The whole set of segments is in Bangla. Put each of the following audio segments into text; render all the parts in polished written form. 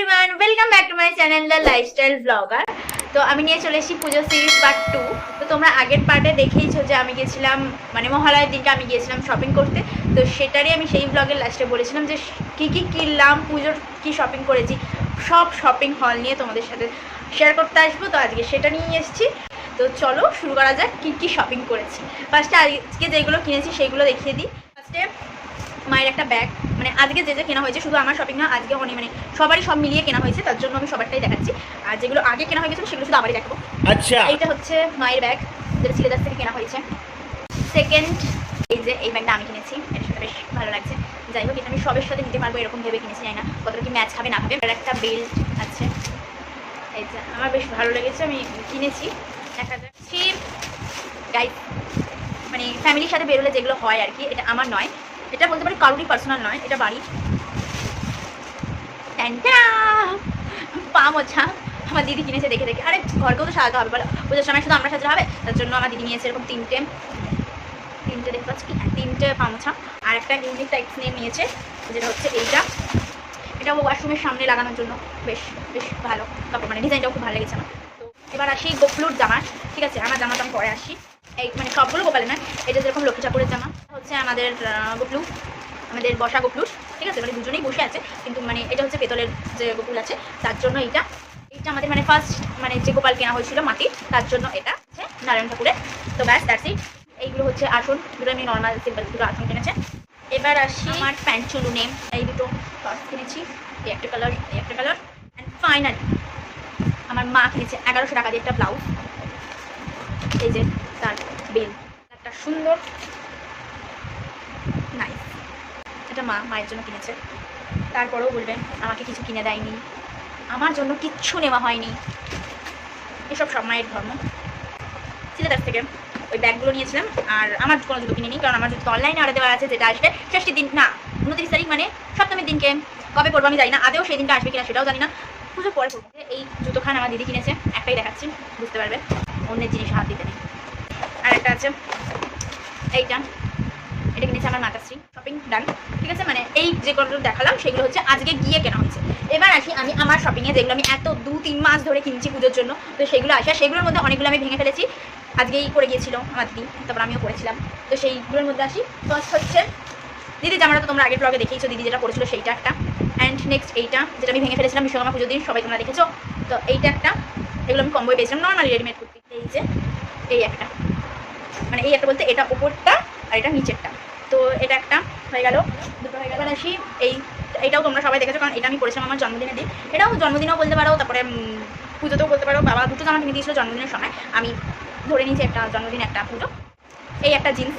Everyone, welcome back to my channel the lifestyle blogger. তো আমি নিয়ে চলে এসেছি পুজো সিরিজ পার্ট 2। তো তোমরা আগের পার্টে দেখেইছো যে আমি গেছিলাম মানে মহালয়ার দিনকে আমি গিয়েছিলাম শপিং করতে। তো সেটারই আমি সেই ব্লগের লাস্টে বলেছিলাম যে কী কী কিনলাম, পুজোর কী শপিং করেছি, সব শপিং হল নিয়ে তোমাদের সাথে শেয়ার করতে আসবো। তো আজকে সেটা নিয়ে এসেছি। তো চলো শুরু করা যাক কী কী শপিং করেছি। ফার্স্টে আজকে যেগুলো কিনেছি সেইগুলো দেখিয়ে দিই। ফার্স্টে মায়ের একটা ব্যাগ, মানে আজকে যে যে কেনা হয়েছে, শুধু আমার শপিং না, আজকে অনেক মানে সবারই সব মিলিয়ে কেনা হয়েছে, তার জন্য আমি সবারটাই দেখাচ্ছি। আর যেগুলো আগে কেনা হয়ে গেছিলো সেগুলো শুধু আবারই দেখাবো। আচ্ছা, এইটা হচ্ছে মায়ের ব্যাগ, যেটা সিলেদার থেকে কেনা হয়েছে। সেকেন্ড, এই যে এই ব্যাগটা আমি কিনেছি, এর সাথে বেশ ভালো লাগছে। যাই হোক, এটা আমি সবের সাথে নিতে পারবো এরকম ভেবে কিনেছি, জানি না কতটা কি ম্যাচ হবে না হবে। আর একটা বেল্ট আছে, এই যে আমার বেশ ভালো লেগেছে, আমি কিনেছি। দেখা যাচ্ছি গাইড, মানে ফ্যামিলির সাথে বেরোলে যেগুলো হয় আর কি, এটা আমার নয়, এটা বলতে পারি কারোরই পার্সোনাল নয়, এটা বাড়ি। পা মোছা আমার দিদি কিনেছে দেখে দেখে। আরে ঘরকেও তো সাজাতে হবে, বলো পুজোর সময় শুধু আমরা সাজাতে হবে, তার জন্য আমার দিদি নিয়েছে এরকম তিনটে দেখতে পাচ্ছি কি, তিনটে পা মোছা। আর একটা ইউনিক টাইপস নিয়ে নিয়েছে, যেটা হচ্ছে এইটা, এটা ওয়াশরুমের সামনে লাগানোর জন্য বেশ বেশ ভালো কাপড়, মানে ডিজাইনটাও খুব ভালো লেগেছে আমার। তো এবার আসি গোপলুর জামা। ঠিক আছে, আমার জামাটা আমি পরে আসি, এই মানে সবগুলো গোপালের নয়, এটা যেরকম লক্ষ্মী ঠাকুরের জামা হচ্ছে আমাদের গোপলু, আমাদের বসা গোপলুর। ঠিক আছে, মানে দুজনেই বসে আছে, কিন্তু মানে এটা হচ্ছে পেতলের যে গোপুল আছে, তার জন্য এইটা আমাদের মানে ফার্স্ট মানে যে গোপাল কেনা হয়েছিল মাটির, তার জন্য এটা হচ্ছে নারায়ণ ঠাকুরের। তো ব্যাস দ্যাটস ইট। এইগুলো হচ্ছে আসন, দুটো আমি নর্মাল সিম্পল দুটো আসন কিনেছে। এবার আসি আমার প্যান্ট চুলু নেম, এই দুটো টপস কিনেছি, এই একটা কালার, এই একটা কালার। অ্যান্ড ফাইনালি আমার মা কিনেছে 1100 টাকা দিয়ে একটা ব্লাউজ, এই যে তার বেল, একটা সুন্দর নাইস, এটা মায়ের জন্য কিনেছে। তারপরেও বলবেন আমাকে কিছু কিনে দেয়নি, আমার জন্য কিচ্ছু নেওয়া হয়নি, এসব সব মায়ের ধর্ম। সিলেদার থেকে ওই ব্যাগগুলো নিয়েছিলাম, আর আমার কোনো জুতো কিনে নিই, কারণ আমার জুতো অনলাইনে অর্ডার দেওয়া আছে, যেটা আসবে ষষ্ঠীর দিন, না 29 তারিখ, মানে সপ্তমীর দিনকে। কবে পড়বো আমি জানি না, আদেও সেই দিনটা আসবে কিনা সেটাও জানি না, পুজোর পরে পড়বো। এই জুতোখান আমার দিদি কিনেছে, একটাই দেখাচ্ছি বুঝতে পারবে, অন্যের জিনিস হাত দিতে নেই। আর একটা আছে এইটা, এটা কিনেছে আমার মাতাশ্রী। শপিং ডান। ঠিক আছে, মানে এই যেগুলো দেখালাম সেগুলো হচ্ছে আজকে গিয়ে কেনা হয়েছে। এবার আসি আমি আমার শপিংয়ে, যেগুলো আমি এত 2-3 মাস ধরে কিনছি পুজোর জন্য। তো সেগুলো আসে, সেগুলোর মধ্যে অনেকগুলো আমি ভেঙে ফেলেছি, আজকেই করে গিয়েছিল আমার দিদি, তারপর আমিও করেছিলাম। তো সেইগুলোর মধ্যে আসি। ফার্স্ট হচ্ছে দিদি জামাটা, তো তোমরা আগের ব্লগে দেখেইছো দিদি যেটা করেছিল সেইটা একটা। অ্যান্ড নেক্সট এইটা, যেটা আমি ভেঙে ফেলেছিলাম বিশ্বকর্মা পুজোর দিন, সবাই তোমরা দেখেছো। তো এইটা একটা, এগুলো আমি কম্বোয় পেয়েছিলাম নর্মালি রেডিমেড কুর্তি। এই যে এই একটা, মানে এই একটা বলতে এটা ওপরটা আর এটা নিচেরটা। তো এটা একটা হয়ে গেল, দুটো হয়ে গেল। আসি এইটাও তোমরা সবাই দেখেছো, কারণ এটা আমি করেছিলাম আমার জন্মদিনের দিন, এটাও জন্মদিনেও বলতে পারো, তারপরে পুজোতেও বলতে পারো। বাবা দুটো জামা কিনে দিয়েছিল জন্মদিনের সময়, আমি ধরে নিয়েছি একটা জন্মদিন একটা পুজো। এই একটা jeans,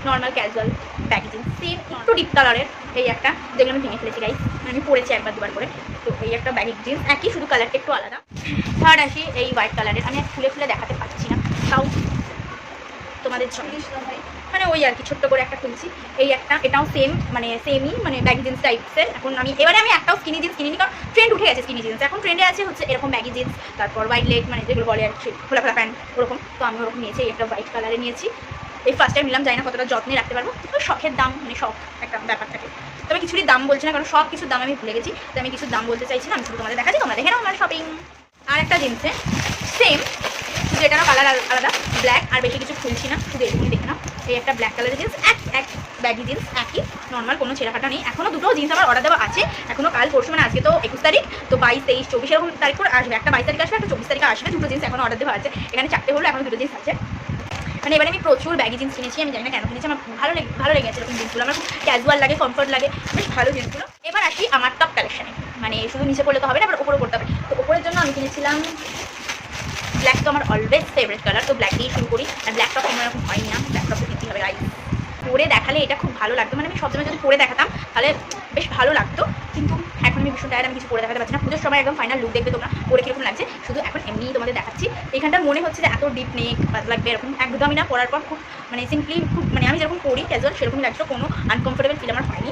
normal casual baggy jeans, same একটু ডিপ কালারের, এই একটা যেগুলো আমি ভেঙে ফেলেছি গাইস, আমি পরেছি একবার দুবার করে। তো এই একটা ব্যাগি জিন্স, একই শুধু কালারটা একটু আলাদা। থার্ড আসি এই হোয়াইট কালারের, আমি খুলে খুলে দেখাতে পারছি না, তাও তোমাদের জন্য মানে ওই আর কি ছোট্ট করে একটা খুলছি। এই একটা, এটাও সেম, মানে সেমই মানে ব্যাগি জিন্স টাইপসের। এখন আমি এবারে আমি একটাও স্কিনি জিন্স কিনিনি, কারণ ট্রেন্ড উঠে গেছে স্কিনি জিন্স, এখন ট্রেন্ডে আছে হচ্ছে এরকম ব্যাগি জিন্স, তারপর হোয়াইট লেগ, মানে যেগুলো বলে আর কি খোলা খোলা প্যান্ট ওরকম। তো আমি ওরকম নিয়েছি, একটা হোয়াইট কালারে নিয়েছি, এই ফার্স্ট টাইম নিলাম, জানি না কতটা যত্নে রাখতে পারবো। তো শখের দাম, মানে শখ একটা ব্যাপার থাকে। তবে কিছুরই দাম বলছি না, কারণ সব কিছুর দাম আমি ভুলে গেছি, তো আমি কিছুর দাম বলতে চাইছি না, আমি শুধু তোমাদের দেখাচ্ছি, তোমরা দেখে নাও আমার শপিং। আর একটা জিন্সে সেম, শুধু এটারও কালার আলাদা, ব্ল্যাক, আর বেশি কিছু খুলছি না, শুধু এরকমই দেখে নাও। এই একটা ব্ল্যাক কালারের জিন্স, এক ব্যাগি জিন্স, একই নর্মাল, কোনো ছেঁড়াফাটা নেই। এখনও দুটো জিন্স আমার অর্ডার দেওয়া আছে, এখনও কাল পরশু, মানে আজকে তো 21 তারিখ, তো 22, 23, 24 এরকম তারিখ করে আসবে। একটা 22 তারিখ আসবে, একটা 24 তারিখে আসবে, দুটো জিন্স এখনও অর্ডার দেওয়া আছে। এখানে 4টে হলো, এখনও দুটো জিন্স আছে। মানে এবারে আমি প্রচুর ব্যাগি জিন্স কিনেছি, আমি জানি না কেন কিনেছি, আমার ভালো লেগেছে এরকম জিন্সগুলো, আমার খুব ক্যাজুয়াল লাগে, কমফর্ট লাগে, বেশ ভালো জিন্সগুলো। এবার আসি আমার টপ কালেকশানে, মানে শুধু নিচে পড়লে তো হবে না, আবার ওপরে পড়তে হবে। তো ওপরের জন্য আমি কিনেছিলাম ব্ল্যাক, তো আমার অলওয়েজ ফেভারিট কালার, তো ব্ল্যাক দিয়ে শুরু করি। আর ব্ল্যাক টপ কোনো এরকম হয়নি না, ব্ল্যাক টপ কিনতে হবে গাইস। পরে দেখালে এটা খুব ভালো লাগতো, মানে আমি সবসময় যদি পরে দেখাতাম তাহলে বেশ ভালো লাগতো, কিন্তু এখন আমি ভীষণ টায়ার, আমি কিছু পরে দেখাতে পারছি না। পুজোর সময় একদম ফাইনাল লুক দেখবে তোমরা পরে কীরকম লাগছে, শুধু এখন এমনিই তোমাদের দেখাচ্ছি। এখানটা মনে হচ্ছে যে এত ডিপ নেক লাগবে এরকম, একদমই না। পরার পর খুব মানে সিম্পলি, খুব মানে আমি যেরকম পরি ক্যাজুয়াল সেরকমই লাগতো, কোনো আনকমফোর্টেবল ফিল আমার হয়নি।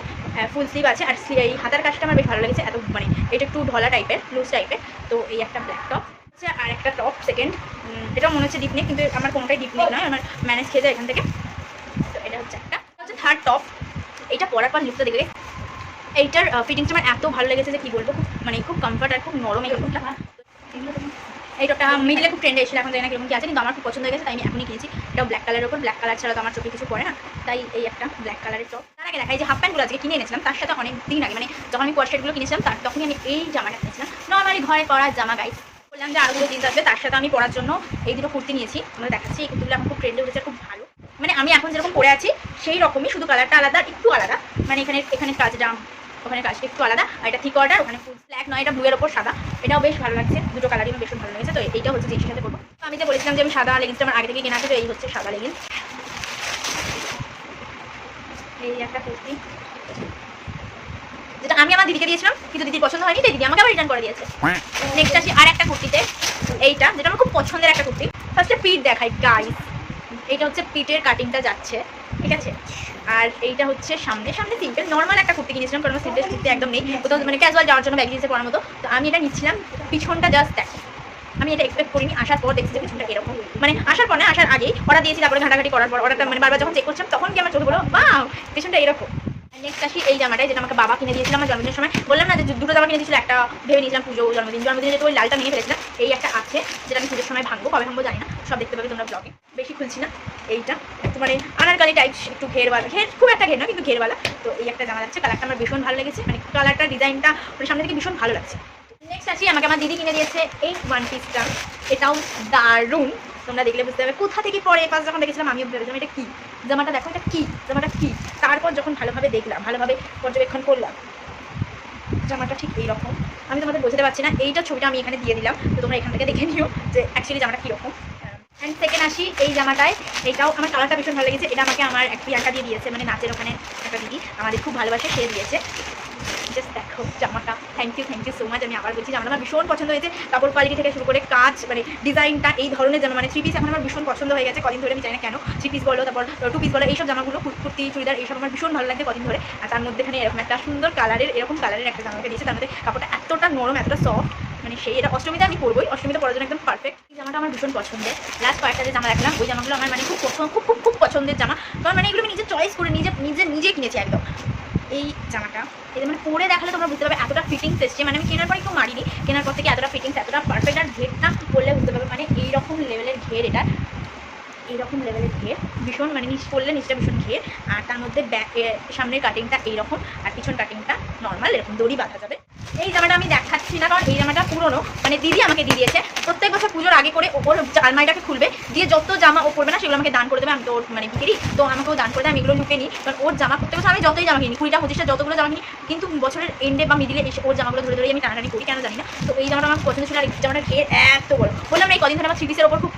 ফুল স্লিভ আছে, আর এই হাতার কাজটা আমার বেশ ভালো লেগেছে, এত মানে এটা একটু ঢলা টাইপের, লুজ টাইপের। তো এই একটা ব্ল্যাক টপ আছে, আর একটা টপ সেকেন্ড, এটাও মনে হচ্ছে ডিপ নেক, কিন্তু আমার কোনোটাই ডিপ নেক নয়, আমার ম্যানেজ খেয়ে যায় এখান থেকে। তো এটা হচ্ছে একটা, হচ্ছে থার্ড টপ, এইটা পরার পর লুকটা দেখবে এইটার ফিটিংসটা আমার এত ভালো লেগেছে যে কী বলবো, মানে খুব কমফর্ট আর খুব নরম এই টপটা। এই টপটা মিডলে খুব ট্রেন্ডে এসেছিল, এখন জানি না কিরকম কি আছে, কিন্তু আমার খুব পছন্দ হয়ে গেছে, তাই আমি এখনই কিনেছি। এটাও ব্ল্যাক কালারের ওপর, ব্ল্যাক কালার ছাড়া তো আমার চোখে কিছু পড়ে না, তাই এই একটা ব্ল্যাক কালারের টপ। তার আগে দেখাই যে হাফ প্যান্টগুলো আজকে কিনে এনেছিলাম, তার সাথে অনেক দিন আগে মানে যখন আমি কোয়ার্সেটগুলো কিনেছিলাম তার তখনই আমি এই জামাটা কিনেছিলাম, নর্মালি ঘরে পরার জামা গাইস। বললাম যে আরোগুলো জিন্স আসবে, তার সাথে আমি পরার জন্য এই দুটো কুর্তি নিয়েছি, আমরা দেখাচ্ছি। এই কুর্তিগুলো এখন খুব ট্রেন্ডে উঠেছে, খুব ভালো, মানে আমি এখন যেরকম পরে আছি সেই রকমই, শুধু কালারটা আলাদা, একটু আলাদা, মানে এখানে কাজটা, ওখানে কাজটা একটু আলাদা, আর এটা থিক অর্ডার, ওখানে ফুল ব্ল্যাক নয়, এটা ব্লু এর ওপর সাদা, এটাও বেশ ভালো লাগছে, দুটো কালারই আমার বেশ ভালো লেগেছে। তো এইটা হচ্ছে জিন্সের সাথে করবো। তো আমি যে বলেছিলাম যে আমি সাদা লেগিংসটা আমার আগে থেকে কেনা আছে, তো এই হচ্ছে সাদা লেগিংস। এই একটা কুর্তি যেটা আমি আমার দিদিকে দিয়েছিলাম, কিন্তু দিদির পছন্দ হয়নি, তাই দিদি আমাকে আবার রিটার্ন করে দিয়েছে। নেক্সট আসি আর একটা কুর্তিতে, এইটা যেটা আমার খুব পছন্দের একটা কুর্তি। ফার্স্টে পিঠ দেখাই গাইস, এইটা হচ্ছে পিঠের কাটিংটা যাচ্ছে, ঠিক আছে। আর এইটা হচ্ছে সামনে সিম্পল নর্মাল একটা কুর্তি কিনেছিলাম, কারণ সিম্পল কুর্তি একদম নেই, কোথাও মানে ক্যাজুয়াল যাওয়ার জন্য ব্যাগ জিন্সে পরার মতো। তো আমি এটা নিচ্ছিলাম, পিছনটা জাস্ট দেখো, আমি এটা এক্সপেক্ট করিনি, আসার পর দেখছি যে পিছনটা এরকম, মানে আসার পর না, আসার আগেই অর্ডার দিয়েছি, তারপরে ঘাটাঘাটি করার পর অর্ডারটা মানে বারবার যখন চেক করছিলাম তখন কি আমার চোখে বলো বাহ পিছনটা এরকম। নেক্সট আসি এই জামাটাই, যেটা আমাকে বাবা কিনে দিয়েছিল আমার জন্মদিনের সময়। বললাম না যে দুটো জামা কিনে দিয়েছিল, একটা ভেবে নিয়েছিলাম পুজো জন্মদিনে যেহেতু ওই লালটা নিয়ে ফেলেছিলাম, এই একটা আছে যেটা আমি পুজোর সময় ভাঙবো, কবে ভাঙবো জানি না, সব দেখতে পাবে তোমরা ব্লগে, বেশি খুলছি না। এইটা একটু মানে আনারকালি টাইপ, একটু ঘেরওয়ালা, খুব একটা ঘের না কিন্তু ঘেরওয়ালা। তো এই একটা জামা যাচ্ছে, কালারটা আমার ভীষণ ভালো লেগেছে, মানে কালারটা ডিজাইনটা মানে সামনে থেকে ভীষণ ভালো লাগছে। নেক্সট আসি আমাকে আমার দিদি কিনে দিয়েছে এই ওয়ান পিসটা, এটাও দারুণ, তোমরা দেখলে বুঝতে পারবে কোথা থেকে পরে। ফার্স্ট যখন দেখেছিলাম আমিও ভেবেছিলাম এটা কি জামাটা, দেখো এটা কি জামাটা কি, তারপর যখন ভালোভাবে দেখলাম, ভালোভাবে পর্যবেক্ষণ করলাম, জামাটা ঠিক এইরকম। আমি তোমাদের বোঝাতে পারছি না, এইটা ছবিটা আমি এখানে দিয়ে দিলাম, তো তোমরা এখান থেকে দেখে নিও যে অ্যাকচুয়ালি জামাটা কীরকম। অ্যান্ড সেকেন্ড আসি এই জামাটায়, এইটাও আমার কালারটা ভীষণ ভালো লেগেছে, এটা আমাকে আমার এক প্রিয়াঙ্কা দিয়ে দিয়েছে, মানে নাচের ওখানে একটা দিদি আমাদের খুব ভালোবাসে, সে দিয়েছে। জাস্ট দেখো জামাটা, থ্যাংক ইউ সো মাচ। আমি আবার বলছি জামাটা আমার ভীষণ পছন্দ হয়েছে, কাপড় কোয়ালিটি থেকে শুরু করে কাজ, মানে ডিজাইনটা এই ধরনের জামা, মানে থ্রি পিস এখন আমার ভীষণ পছন্দ হয়ে গেছে কদিন ধরে, আমি জানি না কেন। থ্রি পিস বলো, তারপর টু পিস বলো, এইসব জামাগুলো কুর্তি চুড়িদার এইসব আমার ভীষণ ভালো লাগছে কদিন ধরে। আর তার মধ্যেখানে এরকম একটা সুন্দর কালারের, এরকম কালারের একটা জামাকে দিয়েছে, তার মধ্যে কাপড়টা এতটা নরম, এতটা সফট, মানে সেই এটা অষ্টমীতে আমি পরবোই, অষ্টমীতে পরার জন্য একদম পারফেক্ট। এই জামাটা আমার ভীষণ পছন্দের। লাস্ট কয়েকটা যে জামা রাখলাম ওই জামাগুলো আমার মানে খুব পছন্দের জামা, কারণ মানে এগুলো আমি নিজে চয়েস করে নিজে কিনেছি একদম। এই জামাটা এটা মানে পরে দেখালে তোমরা বুঝতে পারবে এতটা ফিটিংস এসছে, মানে আমি কেনার পর একটু মারিনি, কেনার পর থেকে এতটা ফিটিংস, এতটা পারফেক্ট। আর ঘেরটা পরলে বুঝতে পারবে মানে এইরকম লেভেলের ঘের, এটা এইরকম লেভেলের ঘের, ভীষণ মানে নিচ পড়লে নিচটা ভীষণ ঘের, আর তার মধ্যে সামনের কাটিংটা এইরকম, আর পিছন কাটিংটা নর্মাল এরকম দড়ি বাঁধা যাবে। এই জামাটা আমি দেখাচ্ছি না, কারণ এই জামাটা পুরোনো, মানে দিদি আমাকে দিয়ে দিয়েছে। প্রত্যেক বছর পুজোর আগে করে ওর আলমারিটাকে খুলবে, দিয়ে যত জামা ও পরবে না সেগুলো আমাকে দান করে দেবে। আমি তো ওর মানে ভিখারি, তো আমাকেও দান করে দেয়, আমি এগুলো লুকে নিই। কারণ ওর জামা প্রত্যেক বছর আমি যতই জামা কিনি, 20টা 25টা যতগুলো জামা কিনি, কিন্তু বছরের এন্ডে বা মিডিলে এসে ওর জামাগুলো ধরে আমি টানাটানি করি, কেন জানি না। তো এই জামাটা আমার পছন্দ ছিল, আর এই জামাটা ঘের এত বড়, বললাম না এই কদিন ধরে আমার থ্রি পিসের ওপর খুব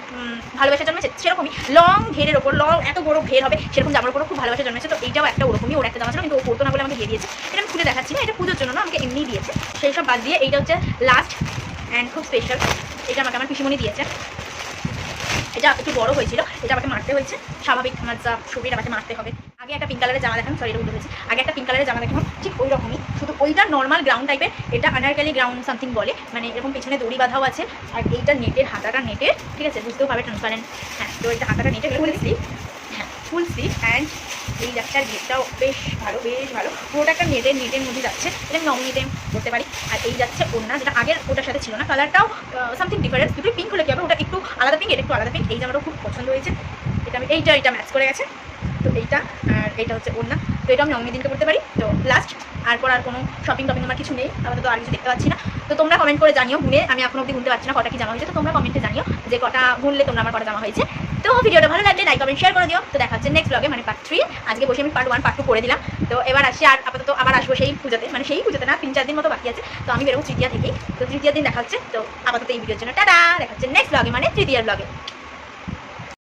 ভালোবাসা জন্মেছে, সেরকমই লং ঘেরের ওপর, এত বড় ঘের হবে সেরকম জামার ওপর খুব ভালোবাসা জন্মেছে। তো এইটাও একটা ওরকমই, ওর একটা জামা ছিল কিন্তু ও পরতো না বলে আমাকে দিয়ে দিয়েছে। এটা আমি খুলে দেখাচ্ছি না, এটা পুজোর জন্য না, আমাকে এমনি দিয়েছে। সেই সব বাদ দিয়ে এইটা হচ্ছে লাস্ট অ্যান্ড খুব স্পেশাল, এটা আমাকে আমার পিসিমণি দিয়েছে। এটা একটু বড় হয়েছিল, এটা আমাকে মারতে হয়েছে, স্বাভাবিক, আমার যা শরীর আমাকে মারতে হবে। আগে একটা পিঙ্ক কালারের জামা দেখান, সরি এটা ভুল হয়েছে, আগে একটা পিঙ্ক কালারের জামা দেখান, ঠিক ওই রকমই, শুধু ওইটা নর্মাল গ্রাউন্ড টাইপের, এটা আনারকালি গ্রাউন্ড সামথিং বলে, মানে এরকম পিছনে দড়ি বাঁধাও আছে। আর এইটা নেটের, হাতাটা নেটের, ঠিক আছে, বুঝতেও পারবে ট্রান্সপারেন্ট। হ্যাঁ, তো এটা হাতাটা নেটের, ফুল স্লিভ, হ্যাঁ ফুল স্লিভ। অ্যান্ড এই যাচ্ছে, আর গেটটাও বেশ ভালো, পুরোটা একটা নেটের মধ্যে যাচ্ছে, এটা আমি নমিনিতে করতে পারি। আর এই যাচ্ছে ওড়না, যেটা আগের ওটার সাথে ছিল না, কালারটাও সামথিং ডিফারেন্স, দুটো পিঙ্ক হলে কি হবে, ওটা একটু আলাদা পিঙ্ক, এটা একটু আলাদা পিঙ্ক। এই জামাটাও খুব পছন্দ হয়েছে, এটা আমি এইটা ম্যাচ করে গেছে। তো এইটা আর এইটা হচ্ছে ওড়না, তো এটা আমি নবমী দিনকে করতে পারি। তো লাস্ট আর কোনো শপিং আমার কিছু নেই, আমাদের তো আর কিছু দেখতে পাচ্ছি না। তো তোমরা কমেন্ট করে জানিও, গুনে আমি এখনো অব্দি গুনতে পারছি না কটা কি জামা হয়েছে, তো তোমরা কমেন্টে জানিও যে কটা গুনলে তোমরা আমার কটা জামা হয়েছে। তো ভিডিওটা ভালো লাগলে লাইক কমেন্ট শেয়ার করে দিও। তো দেখা হচ্ছে নেক্সট ব্লগে, মানে পার্ট 3। আজকে বসে আমি পার্ট 1 পার্ট 2 করে দিলাম। তো এবার আসি, আর আপাতত আবার আসবো সেই পুজোতে, মানে সেই পুজোতে না, 3-4 দিন মতো বাকি আছে। তো আমি বেরোবো তৃতীয়া থেকেই, তো তৃতীয় দিন দেখা হচ্ছে। তো আপাতত এই ভিডিওর জন্য টাটা, দেখা হচ্ছে নেক্সট ব্লগে, মানে তৃতীয়ার ব্লগে।